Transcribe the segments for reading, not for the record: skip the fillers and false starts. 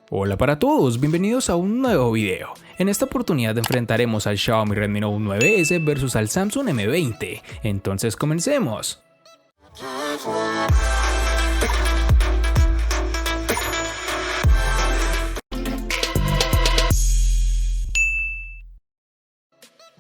Hola para todos, bienvenidos a un nuevo video. En esta oportunidad enfrentaremos al Xiaomi Redmi Note 9S versus al Samsung M20. Entonces comencemos.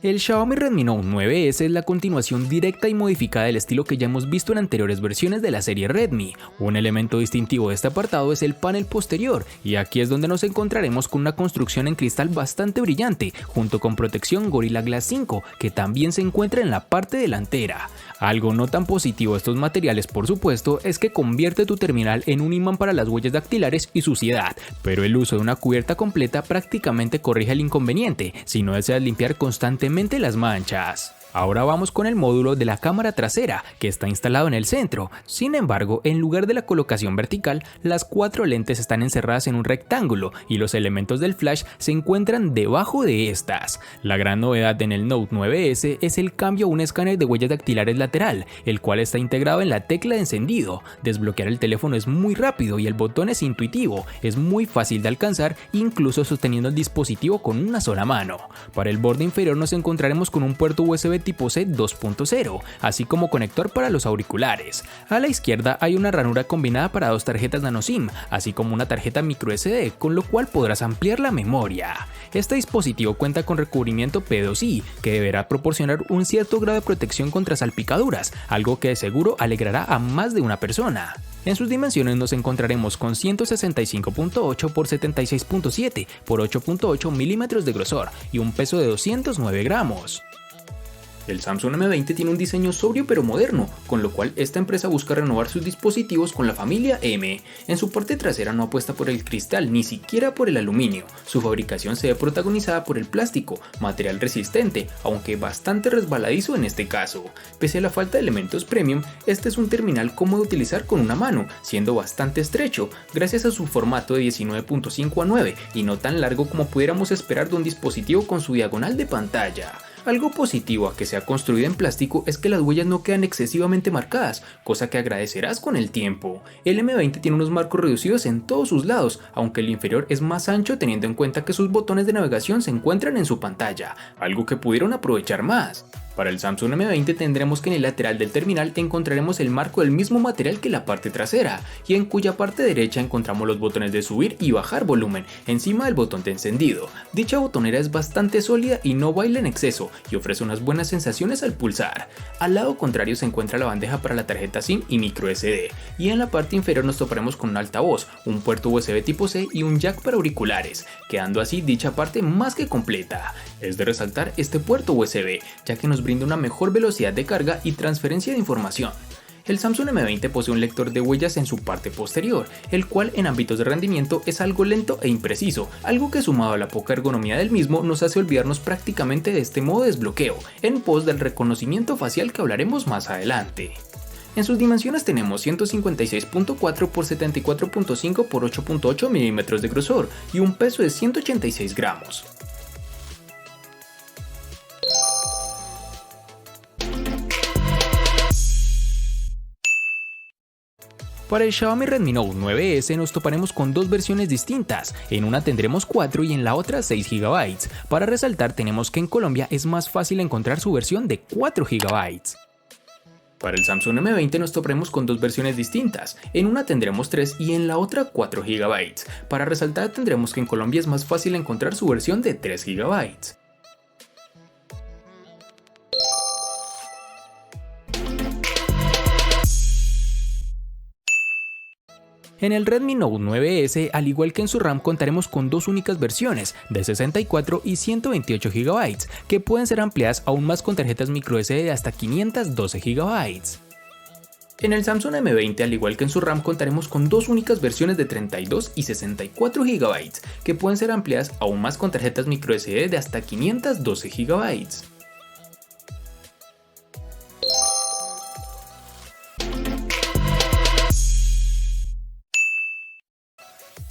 El Xiaomi Redmi Note 9S es la continuación directa y modificada del estilo que ya hemos visto en anteriores versiones de la serie Redmi. Un elemento distintivo de este apartado es el panel posterior, y aquí es donde nos encontraremos con una construcción en cristal bastante brillante, junto con protección Gorilla Glass 5, que también se encuentra en la parte delantera. Algo no tan positivo de estos materiales, por supuesto, es que convierte tu terminal en un imán para las huellas dactilares y suciedad, pero el uso de una cubierta completa prácticamente corrige el inconveniente si no deseas limpiar constantemente las manchas. Ahora vamos con el módulo de la cámara trasera, que está instalado en el centro. Sin embargo, en lugar de la colocación vertical, las 4 lentes están encerradas en un rectángulo y los elementos del flash se encuentran debajo de estas. La gran novedad en el Note 9S es el cambio a un escáner de huellas dactilares lateral, el cual está integrado en la tecla de encendido. Desbloquear el teléfono es muy rápido y el botón es intuitivo, es muy fácil de alcanzar, incluso sosteniendo el dispositivo con una sola mano. Para el borde inferior nos encontraremos con un puerto USB tipo C 2.0, así como conector para los auriculares. A la izquierda hay una ranura combinada para 2 tarjetas nano SIM, así como una tarjeta microSD, con lo cual podrás ampliar la memoria. Este dispositivo cuenta con recubrimiento P2i, que deberá proporcionar un cierto grado de protección contra salpicaduras, algo que de seguro alegrará a más de una persona. En sus dimensiones nos encontraremos con 165.8 por 76.7 por 8.8 milímetros de grosor y un peso de 209 gramos. El Samsung M20 tiene un diseño sobrio pero moderno, con lo cual esta empresa busca renovar sus dispositivos con la familia M. En su parte trasera no apuesta por el cristal, ni siquiera por el aluminio. Su fabricación se ve protagonizada por el plástico, material resistente, aunque bastante resbaladizo en este caso. Pese a la falta de elementos premium, este es un terminal cómodo de utilizar con una mano, siendo bastante estrecho, gracias a su formato de 19.5 a 9 y no tan largo como pudiéramos esperar de un dispositivo con su diagonal de pantalla. Algo positivo a que sea construido en plástico es que las huellas no quedan excesivamente marcadas, cosa que agradecerás con el tiempo. El M20 tiene unos marcos reducidos en todos sus lados, aunque el inferior es más ancho teniendo en cuenta que sus botones de navegación se encuentran en su pantalla, algo que pudieron aprovechar más. Para el Samsung M20 tendremos que en el lateral del terminal encontraremos el marco del mismo material que la parte trasera, y en cuya parte derecha encontramos los botones de subir y bajar volumen, encima del botón de encendido. Dicha botonera es bastante sólida y no baila en exceso, y ofrece unas buenas sensaciones al pulsar. Al lado contrario se encuentra la bandeja para la tarjeta SIM y microSD, y en la parte inferior nos toparemos con un altavoz, un puerto USB tipo C y un jack para auriculares, quedando así dicha parte más que completa. Es de resaltar este puerto USB, ya que nos brinda una mejor velocidad de carga y transferencia de información. El Samsung M20 posee un lector de huellas en su parte posterior, el cual en ámbitos de rendimiento es algo lento e impreciso, algo que sumado a la poca ergonomía del mismo nos hace olvidarnos prácticamente de este modo de desbloqueo, en pos del reconocimiento facial que hablaremos más adelante. En sus dimensiones tenemos 156.4 por 74.5 por 8.8 milímetros de grosor y un peso de 186 gramos. Para el Xiaomi Redmi Note 9S nos toparemos con 2 versiones distintas, en una tendremos 4 y en la otra 6 GB. Para resaltar tenemos que en Colombia es más fácil encontrar su versión de 4 GB. Para el Samsung M20 nos toparemos con 2 versiones distintas, en una tendremos 3 y en la otra 4 GB. Para resaltar tendremos que en Colombia es más fácil encontrar su versión de 3 GB. En el Redmi Note 9S, al igual que en su RAM, contaremos con 2 únicas versiones, de 64 y 128 GB, que pueden ser ampliadas aún más con tarjetas microSD de hasta 512 GB. En el Samsung M20, al igual que en su RAM, contaremos con 2 únicas versiones de 32 y 64 GB, que pueden ser ampliadas aún más con tarjetas microSD de hasta 512 GB.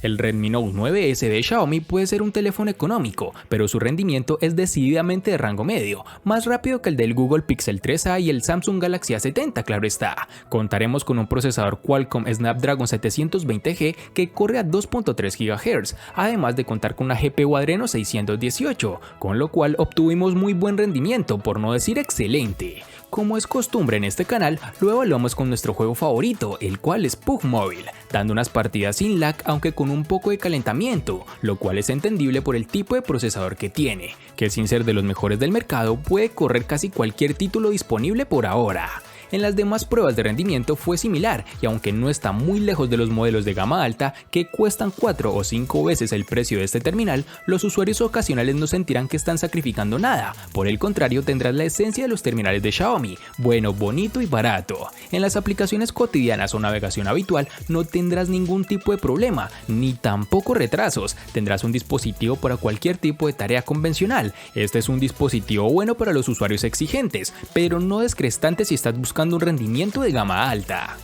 El Redmi Note 9S de Xiaomi puede ser un teléfono económico, pero su rendimiento es decididamente de rango medio, más rápido que el del Google Pixel 3a y el Samsung Galaxy A70, claro está. Contaremos con un procesador Qualcomm Snapdragon 720G que corre a 2.3 GHz, además de contar con una GPU Adreno 618, con lo cual obtuvimos muy buen rendimiento, por no decir excelente. Como es costumbre en este canal, lo evaluamos con nuestro juego favorito, el cual es PUBG Mobile, dando unas partidas sin lag aunque con un poco de calentamiento, lo cual es entendible por el tipo de procesador que tiene, que sin ser de los mejores del mercado puede correr casi cualquier título disponible por ahora. En las demás pruebas de rendimiento fue similar y aunque no está muy lejos de los modelos de gama alta que cuestan 4 o 5 veces el precio de este terminal, los usuarios ocasionales no sentirán que están sacrificando nada, por el contrario tendrás la esencia de los terminales de Xiaomi, bueno, bonito y barato. En las aplicaciones cotidianas o navegación habitual no tendrás ningún tipo de problema, ni tampoco retrasos, tendrás un dispositivo para cualquier tipo de tarea convencional. Este es un dispositivo bueno para los usuarios exigentes, pero no descrestante si estás buscando un rendimiento de gama alta.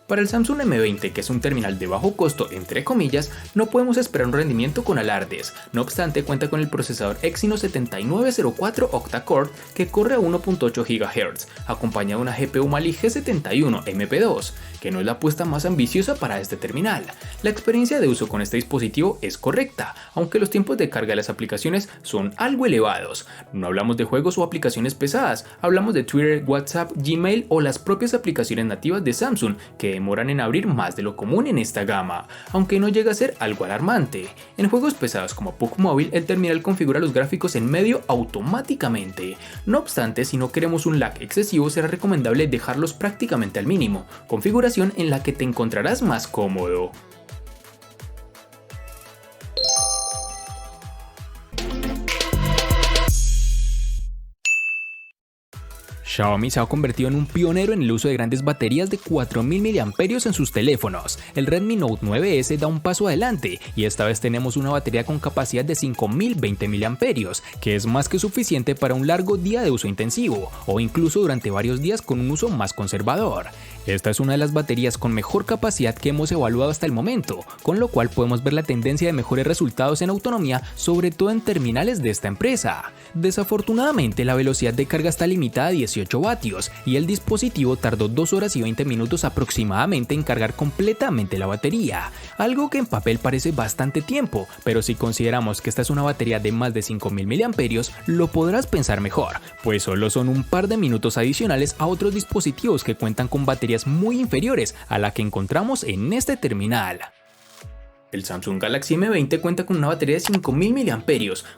Para el Samsung M20, que es un terminal de bajo costo entre comillas, no podemos esperar un rendimiento con alardes, no obstante cuenta con el procesador Exynos 7904 octa-core que corre a 1.8 GHz, acompañado de una GPU Mali G71 MP2, que no es la apuesta más ambiciosa para este terminal. La experiencia de uso con este dispositivo es correcta, aunque los tiempos de carga de las aplicaciones son algo elevados. No hablamos de juegos o aplicaciones pesadas, hablamos de Twitter, WhatsApp, Gmail o las propias aplicaciones nativas de Samsung, que demoran en abrir más de lo común en esta gama, aunque no llega a ser algo alarmante. En juegos pesados como PUBG Mobile, el terminal configura los gráficos en medio automáticamente. No obstante, si no queremos un lag excesivo, será recomendable dejarlos prácticamente al mínimo, configuración en la que te encontrarás más cómodo. Xiaomi se ha convertido en un pionero en el uso de grandes baterías de 4000 mAh en sus teléfonos. El Redmi Note 9S da un paso adelante y esta vez tenemos una batería con capacidad de 5020 mAh, que es más que suficiente para un largo día de uso intensivo o incluso durante varios días con un uso más conservador. Esta es una de las baterías con mejor capacidad que hemos evaluado hasta el momento, con lo cual podemos ver la tendencia de mejores resultados en autonomía, sobre todo en terminales de esta empresa. Desafortunadamente, la velocidad de carga está limitada a 18 vatios y el dispositivo tardó 2 horas y 20 minutos aproximadamente en cargar completamente la batería, algo que en papel parece bastante tiempo, pero si consideramos que esta es una batería de más de 5000 mAh, lo podrás pensar mejor, pues solo son un par de minutos adicionales a otros dispositivos que cuentan con baterías muy inferiores a la que encontramos en este terminal. El Samsung Galaxy M20 cuenta con una batería de 5000 mAh,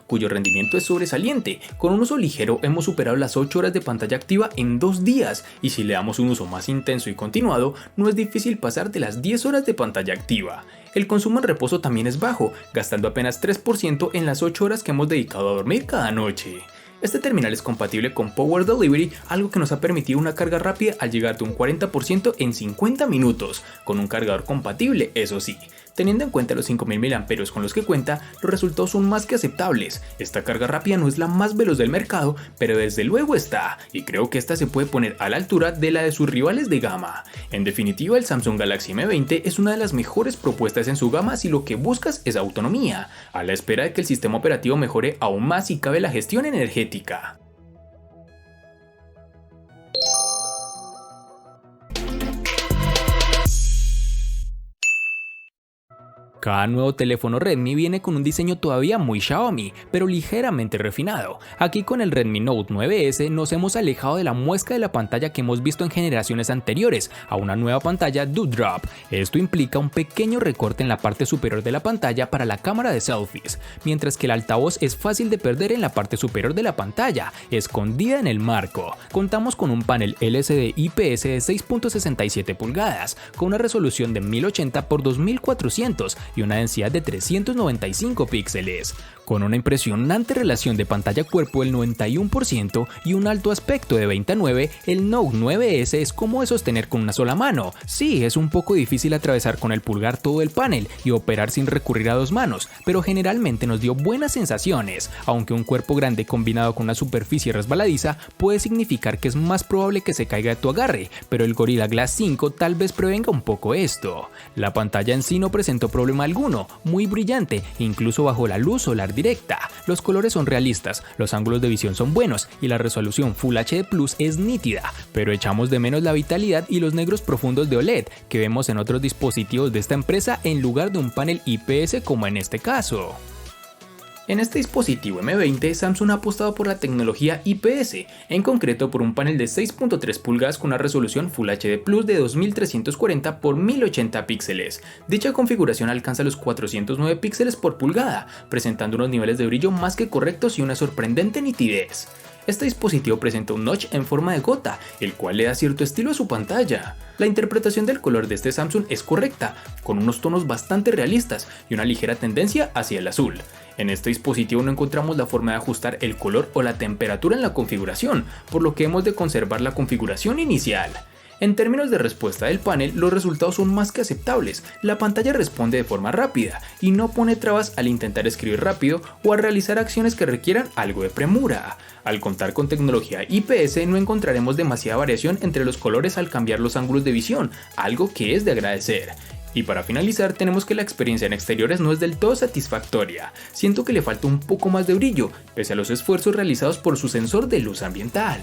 cuyo rendimiento es sobresaliente. Con un uso ligero hemos superado las 8 horas de pantalla activa en 2 días, y si le damos un uso más intenso y continuado, no es difícil pasar de las 10 horas de pantalla activa. El consumo en reposo también es bajo, gastando apenas 3% en las 8 horas que hemos dedicado a dormir cada noche. Este terminal es compatible con Power Delivery, algo que nos ha permitido una carga rápida al llegar de un 40% en 50 minutos, con un cargador compatible, eso sí. Teniendo en cuenta los 5000 mAh con los que cuenta, los resultados son más que aceptables. Esta carga rápida no es la más veloz del mercado, pero desde luego está, y creo que esta se puede poner a la altura de la de sus rivales de gama. En definitiva, el Samsung Galaxy M20 es una de las mejores propuestas en su gama si lo que buscas es autonomía, a la espera de que el sistema operativo mejore aún más si cabe la gestión energética. Cada nuevo teléfono Redmi viene con un diseño todavía muy Xiaomi, pero ligeramente refinado. Aquí con el Redmi Note 9S nos hemos alejado de la muesca de la pantalla que hemos visto en generaciones anteriores a una nueva pantalla Dewdrop. Esto implica un pequeño recorte en la parte superior de la pantalla para la cámara de selfies, mientras que el altavoz es fácil de perder en la parte superior de la pantalla, escondida en el marco. Contamos con un panel LCD IPS de 6.67 pulgadas, con una resolución de 1080 x 2400 y una densidad de 395 píxeles. Con una impresionante relación de pantalla-cuerpo del 91% y un alto aspecto de 20:9, el Note 9S es como de sostener con una sola mano. Sí, es un poco difícil atravesar con el pulgar todo el panel y operar sin recurrir a dos manos, pero generalmente nos dio buenas sensaciones, aunque un cuerpo grande combinado con una superficie resbaladiza puede significar que es más probable que se caiga de tu agarre, pero el Gorilla Glass 5 tal vez prevenga un poco esto. La pantalla en sí no presentó problema alguno, muy brillante, incluso bajo la luz solar directa. Los colores son realistas, los ángulos de visión son buenos y la resolución Full HD Plus es nítida, pero echamos de menos la vitalidad y los negros profundos de OLED que vemos en otros dispositivos de esta empresa en lugar de un panel IPS como en este caso. En este dispositivo M20, Samsung ha apostado por la tecnología IPS, en concreto por un panel de 6.3 pulgadas con una resolución Full HD Plus de 2340 x 1080 píxeles. Dicha configuración alcanza los 409 píxeles por pulgada, presentando unos niveles de brillo más que correctos y una sorprendente nitidez. Este dispositivo presenta un notch en forma de gota, el cual le da cierto estilo a su pantalla. La interpretación del color de este Samsung es correcta, con unos tonos bastante realistas y una ligera tendencia hacia el azul. En este dispositivo no encontramos la forma de ajustar el color o la temperatura en la configuración, por lo que hemos de conservar la configuración inicial. En términos de respuesta del panel, los resultados son más que aceptables. La pantalla responde de forma rápida y no pone trabas al intentar escribir rápido o al realizar acciones que requieran algo de premura. Al contar con tecnología IPS no encontraremos demasiada variación entre los colores al cambiar los ángulos de visión, algo que es de agradecer. Y para finalizar tenemos que la experiencia en exteriores no es del todo satisfactoria. Siento que le falta un poco más de brillo, pese a los esfuerzos realizados por su sensor de luz ambiental.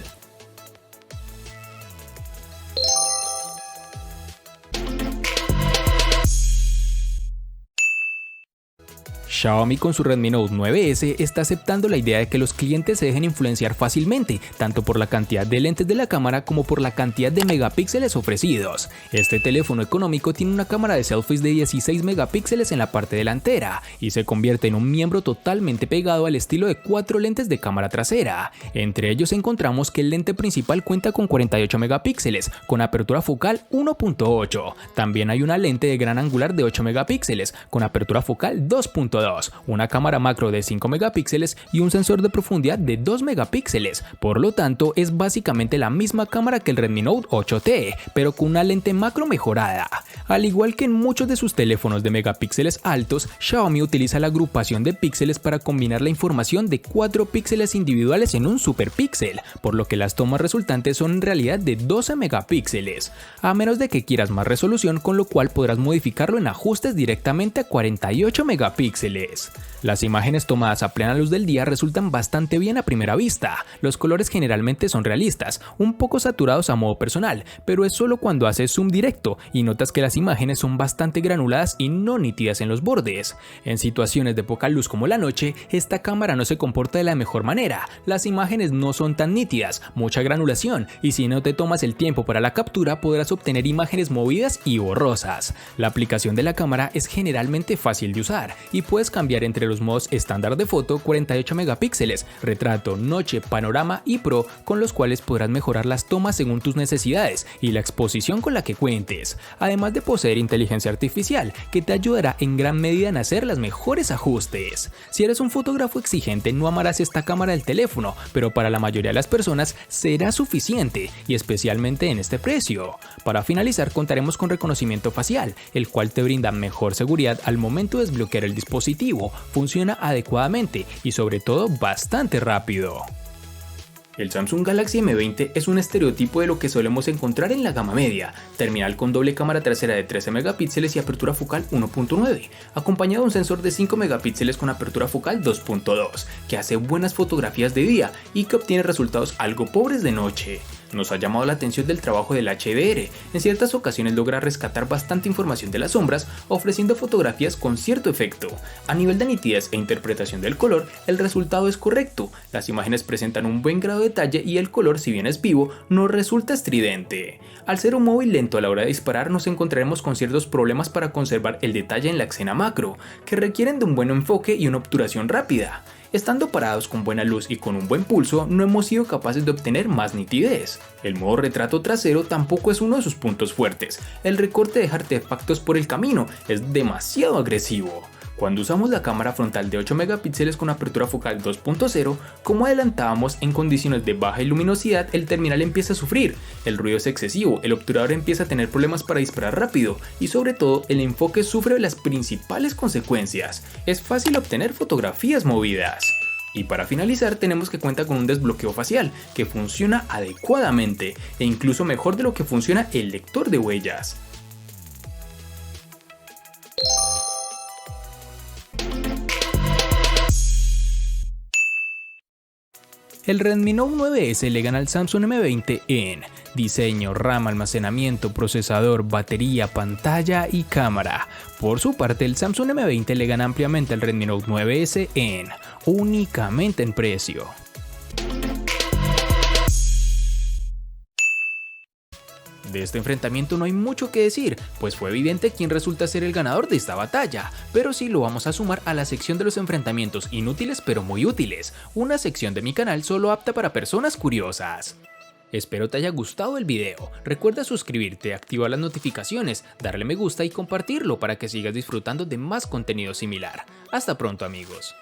Xiaomi con su Redmi Note 9S está aceptando la idea de que los clientes se dejen influenciar fácilmente, tanto por la cantidad de lentes de la cámara como por la cantidad de megapíxeles ofrecidos. Este teléfono económico tiene una cámara de selfies de 16 megapíxeles en la parte delantera y se convierte en un miembro totalmente pegado al estilo de 4 lentes de cámara trasera. Entre ellos encontramos que el lente principal cuenta con 48 megapíxeles, con apertura focal 1.8. También hay una lente de gran angular de 8 megapíxeles, con apertura focal 2.2. Una cámara macro de 5 megapíxeles y un sensor de profundidad de 2 megapíxeles. Por lo tanto, es básicamente la misma cámara que el Redmi Note 8T, pero con una lente macro mejorada. Al igual que en muchos de sus teléfonos de megapíxeles altos, Xiaomi utiliza la agrupación de píxeles para combinar la información de 4 píxeles individuales en un superpíxel, por lo que las tomas resultantes son en realidad de 12 megapíxeles, a menos de que quieras más resolución, con lo cual podrás modificarlo en ajustes directamente a 48 megapíxeles. Las imágenes tomadas a plena luz del día resultan bastante bien a primera vista. Los colores generalmente son realistas, un poco saturados a modo personal, pero es solo cuando haces zoom directo y notas que las imágenes son bastante granuladas y no nítidas en los bordes. En situaciones de poca luz como la noche, esta cámara no se comporta de la mejor manera. Las imágenes no son tan nítidas, mucha granulación, y si no te tomas el tiempo para la captura podrás obtener imágenes movidas y borrosas. La aplicación de la cámara es generalmente fácil de usar y puedes cambiar entre los modos estándar de foto, 48 megapíxeles, retrato, noche, panorama y pro, con los cuales podrás mejorar las tomas según tus necesidades y la exposición con la que cuentes, además de poseer inteligencia artificial que te ayudará en gran medida en hacer los mejores ajustes. Si eres un fotógrafo exigente no amarás esta cámara del teléfono, pero para la mayoría de las personas será suficiente y especialmente en este precio. Para finalizar contaremos con reconocimiento facial, el cual te brinda mejor seguridad al momento de desbloquear el dispositivo. Funciona adecuadamente y sobre todo bastante rápido. El Samsung Galaxy M20 es un estereotipo de lo que solemos encontrar en la gama media, terminal con doble cámara trasera de 13 megapíxeles y apertura focal 1.9, acompañado de un sensor de 5 megapíxeles con apertura focal 2.2, que hace buenas fotografías de día y que obtiene resultados algo pobres de noche. Nos ha llamado la atención del trabajo del HDR, en ciertas ocasiones logra rescatar bastante información de las sombras, ofreciendo fotografías con cierto efecto. A nivel de nitidez e interpretación del color, el resultado es correcto, las imágenes presentan un buen grado de detalle y el color, si bien es vivo, no resulta estridente. Al ser un móvil lento a la hora de disparar, nos encontraremos con ciertos problemas para conservar el detalle en la escena macro, que requieren de un buen enfoque y una obturación rápida. Estando parados con buena luz y con un buen pulso, no hemos sido capaces de obtener más nitidez. El modo retrato trasero tampoco es uno de sus puntos fuertes. El recorte deja artefactos por el camino es demasiado agresivo. Cuando usamos la cámara frontal de 8 megapíxeles con apertura focal 2.0, como adelantábamos, en condiciones de baja luminosidad el terminal empieza a sufrir, el ruido es excesivo, el obturador empieza a tener problemas para disparar rápido y sobre todo el enfoque sufre las principales consecuencias, es fácil obtener fotografías movidas. Y para finalizar tenemos que cuenta con un desbloqueo facial que funciona adecuadamente e incluso mejor de lo que funciona el lector de huellas. El Redmi Note 9S le gana al Samsung M20 en diseño, RAM, almacenamiento, procesador, batería, pantalla y cámara. Por su parte, el Samsung M20 le gana ampliamente al Redmi Note 9S únicamente en precio. De este enfrentamiento no hay mucho que decir, pues fue evidente quién resulta ser el ganador de esta batalla, pero sí lo vamos a sumar a la sección de los enfrentamientos inútiles pero muy útiles, una sección de mi canal solo apta para personas curiosas. Espero te haya gustado el video, recuerda suscribirte, activar las notificaciones, darle me gusta y compartirlo para que sigas disfrutando de más contenido similar. Hasta pronto amigos.